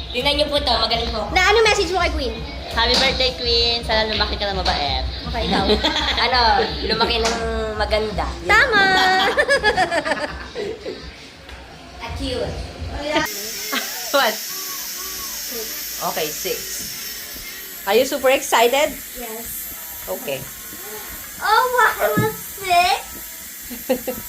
Tingnan niyo po to, magaling po. Na ano message mo kay Queen? Happy birthday, Queen! Sana lumaki ka ng mabait. Okay, ikaw. Ano, lumaki ng maganda. Tama! At cute. What? Okay, 6. Are you super excited? Yes. Okay. Oh, what was 6?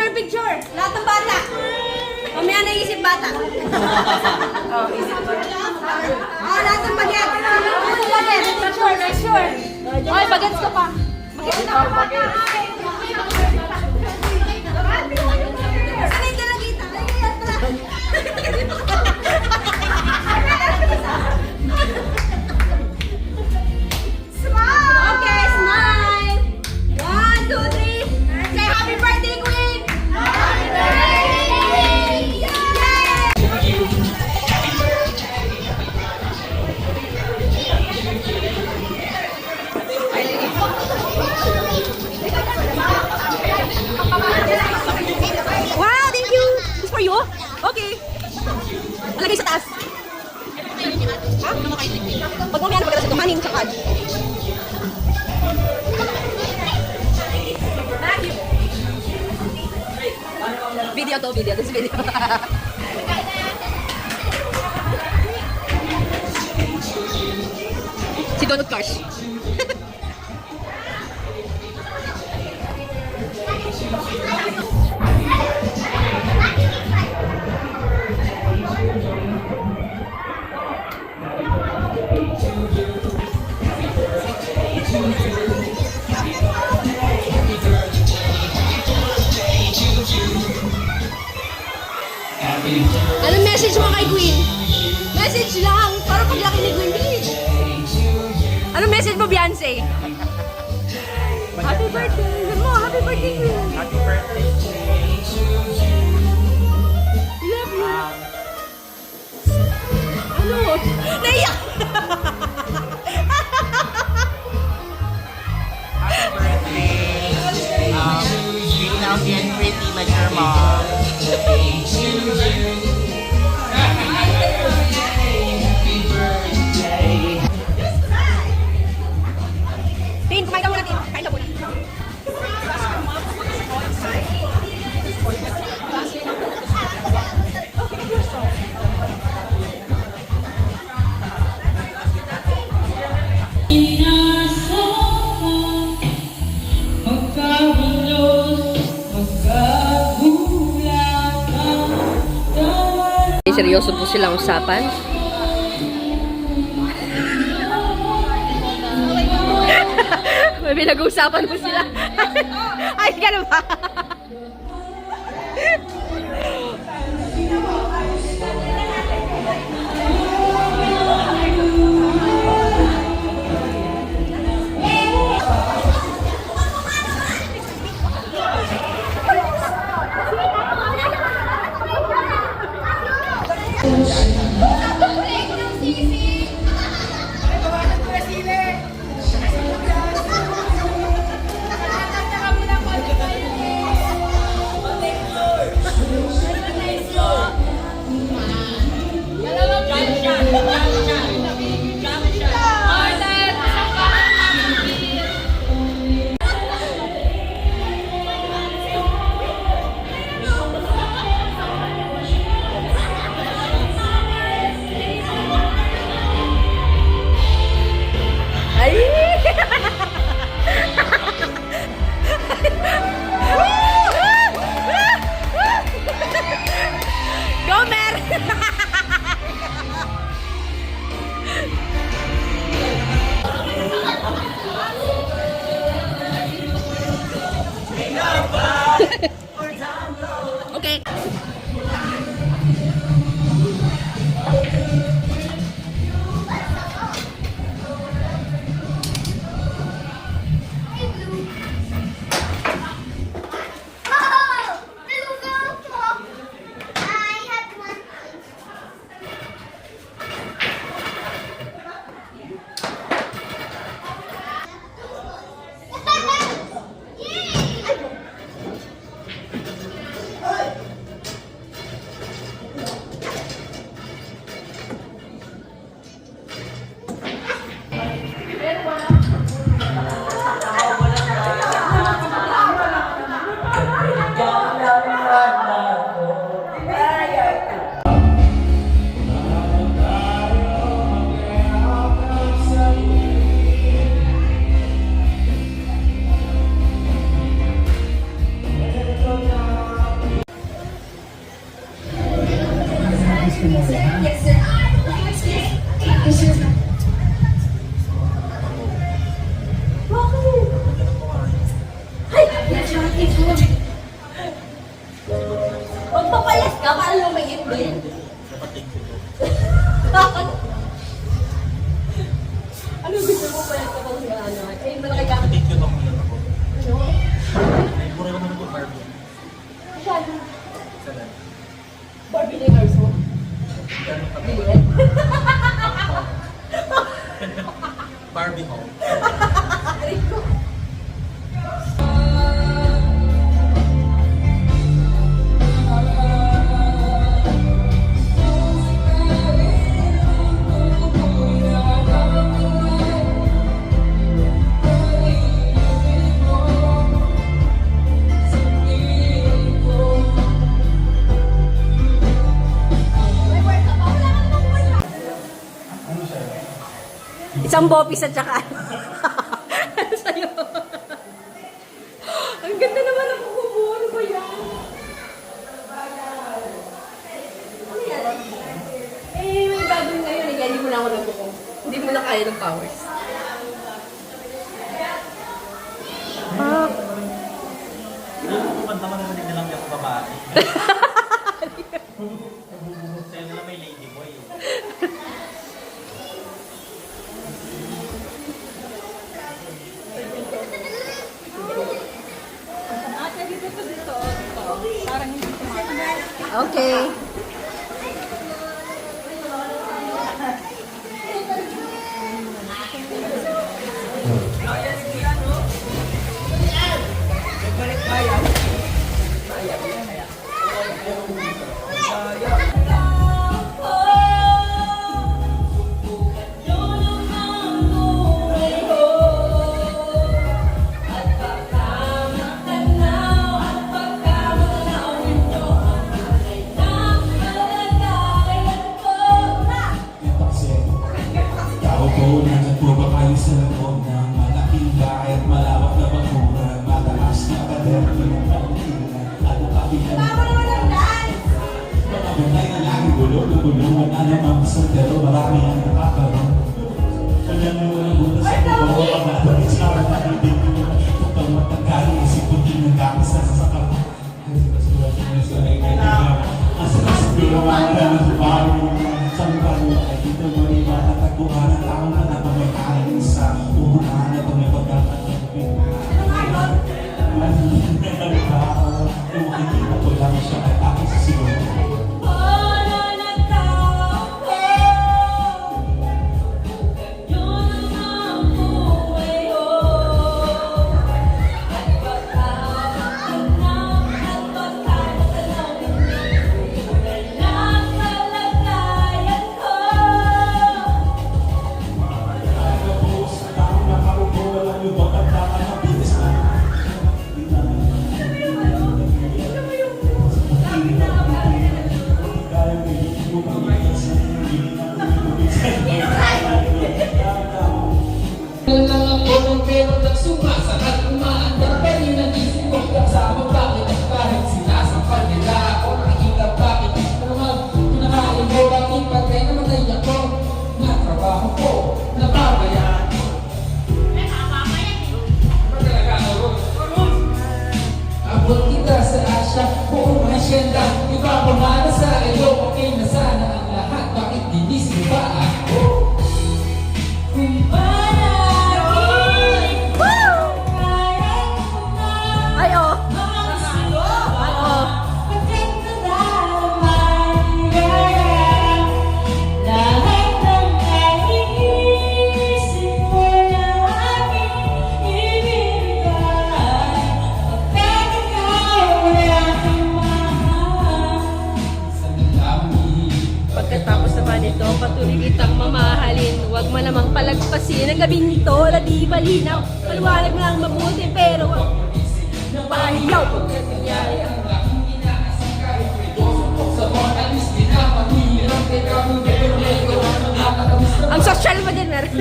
Picture! Lahat ng bata! Mamaya naisip bata. Lahat ng bagay. Sure. Ay, bagets ka pa. Bagets ka pa. Ano yung dalagita? Smile! Okay, smile! 1, 2, 3. Say happy birthday, Queen! Happy birthday! Wow, thank you! This for you? Okay. Alagay sa taas. Ha? Pag mamaya na pagkala sa tuhanin, tsaka. Video to, video. This video. Si Donald Crush. Anong message mo kay Queen? Message lang, para paglaki ni Queen. Anong message mo, Beyonce? Happy birthday! Sabi mo, happy birthday, Queen! Happy birthday. Love you! Ano? Naiyak! Happy birthday. Being healthy and pretty like your mom. Tin, kumain ka muna, Tin. Kain ka muna. Seryoso po silang usapan. May pinag-uusapan po sila. Ay, gano'n ba? Isang bopis at saka sa'yo. Ang ganda naman ang kukubo. Ano ba yan? Ano yan? Eh, may gagawin ngayon. Hindi mo na ako nagkuko. Hindi mo na kaya ng powers. Kumanta man naman din lang yung babae. Sa'yo nila may ladyboy. Okay. Tao po, nandyan po ba kayo sa loob ng malaking bahay at malawak na bakuran? Mataas na pader, pinapangkilan at nakabilan. Mga banay na lagi gulo, lubulungan na naman sa pero marami ang nakakaroon. Kanya mo ang butas sa bubo, pagkatuloy sa akin na hindi ko pagkang matangkali, isip ko din nagkakis sa sasakal. Kasi kasulat mo sa ay kailangan. Asa na sa pero mga na sa bago sa mukha mo ay dito mo rin matataguan ang tao na napamay-kain sa unahan at may pagkakatagbin. Yung makikita ko lang siya at aking sisiguro. Abot kita sa asya, buong hasyenda. Ipapamana sa iyo, okay na sana ang lahat. Bakit ginising pa ako? Kung Ay, oh. Ay, oh. Pagkatapos naman ito, patuloy kitang mamahalin. Huwag mo namang palagpasin ang gabing ito na di malinaw. Maliwanag na ang mabuti pero napahiyaw pagkakanyaya. Ang social mo din, meron.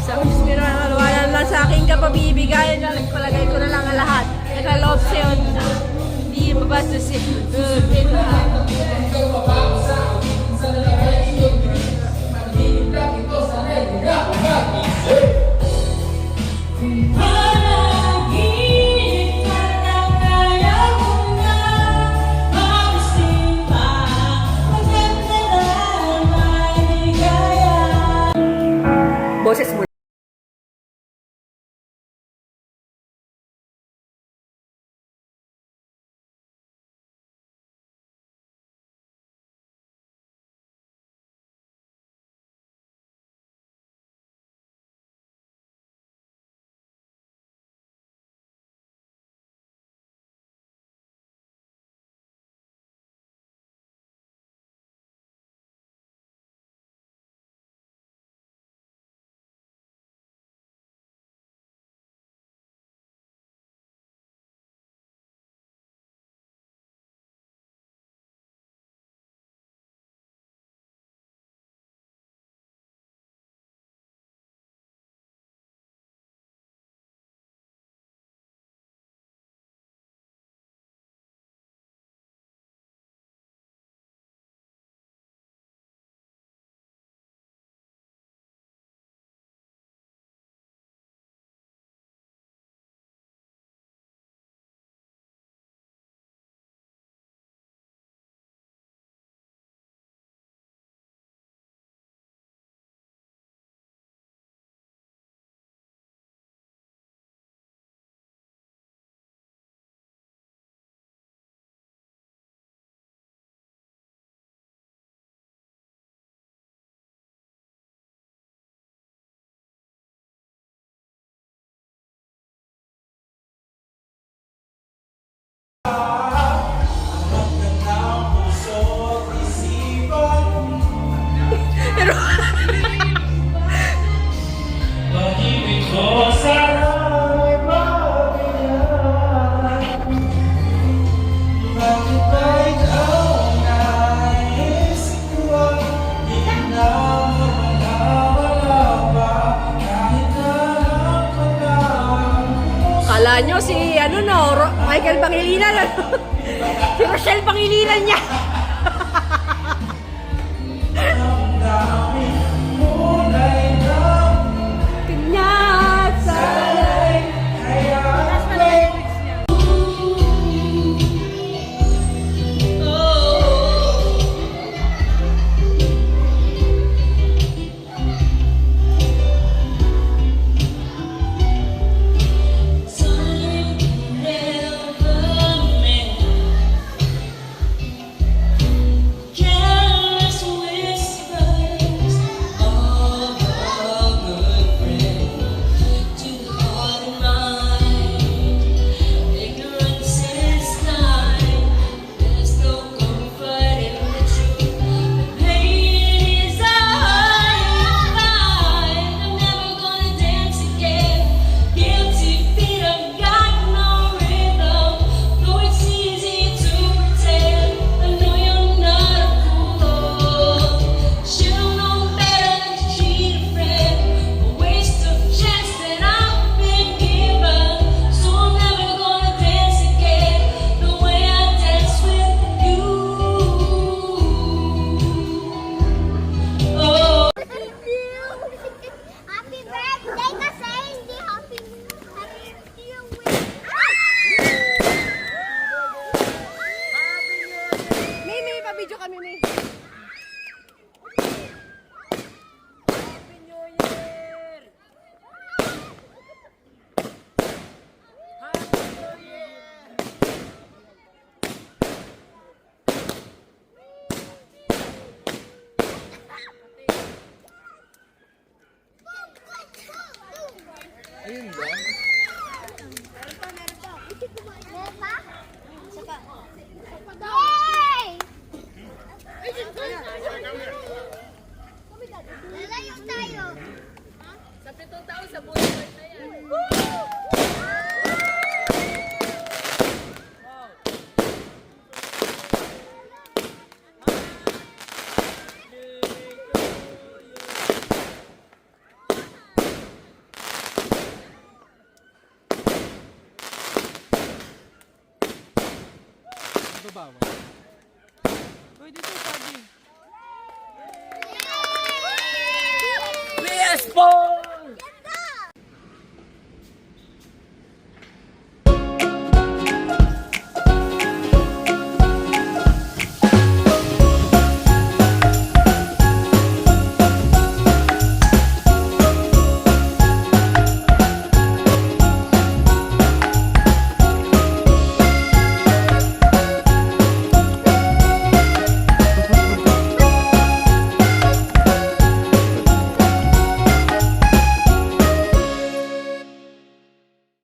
Sa Diyos mo na lang sa aking kapabibigayan na nagpalagay ko na lang ang lahat. Nagka-love sa'yo. Hindi mabasa si... Boses mo. Kala nyo si, ano no, Michael Pangilinan. Si Rochelle Pangilinan niya. Kanya salay. Careless whispers of a good friend to the heart and mind. Ignorance is blind. There's no comfort in the truth. The pain is hard to find. I'm never gonna dance again. Guilty feet have got no rhythm. Though it's easy to pretend. I know you're not a fool. Should've known better than to cheat a friend. A waste of chance that I've been given. So I'm never gonna dance again the way I dance with you. Oh. Happy birthday kasi hindi happy new Mimi, pa-video kami, Mimi. Ayun ba? Meron pa? Yay! Lalayo tayo. Sa 7 taon, sa buhay na yan. Yay! Yes, po!